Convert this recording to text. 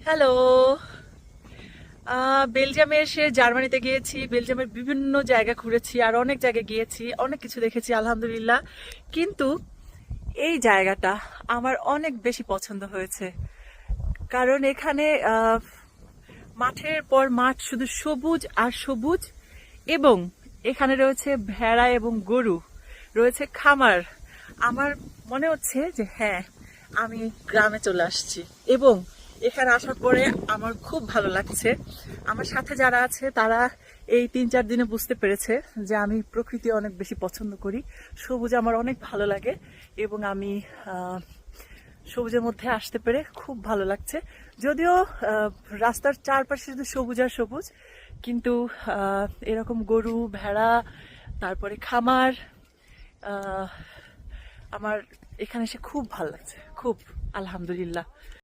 Hello. বেলজিয়ামে এসে জার্মানিতে গিয়েছি, বেলজিয়ামের বিভিন্ন জায়গা ঘুরেছি, আর অনেক জায়গায় গিয়েছি, অনেক কিছু দেখেছি আলহামদুলিল্লাহ। কিন্তু এই জায়গাটা আমার অনেক বেশি পছন্দ হয়েছে, কারণ এখানে মাঠের পর মাঠ, শুধু সবুজ আর সবুজ। এবং এখানে রয়েছে ভেড়া এবং গরু, রয়েছে খামার। আমার মনে হচ্ছে যে হ্যাঁ, আমি গ্রামে চলে আসছি। এবং এখানে আসার পরে আমার খুব ভালো লাগছে। আমার সাথে যারা আছে তারা এই 3-4 দিনে বুঝতে পেরেছে যে আমি প্রকৃতি অনেক বেশি পছন্দ করি, সবুজ আমার অনেক ভালো লাগে। এবং আমি সবুজের মধ্যে আসতে পেরে খুব ভালো লাগছে। যদিও রাস্তার চারপাশে শুধু সবুজ আর সবুজ, কিন্তু এরকম গরু, ভেড়া, তারপরে খামার, আহ, আমার এখানে এসে খুব ভালো লাগছে, খুব। আলহামদুলিল্লাহ।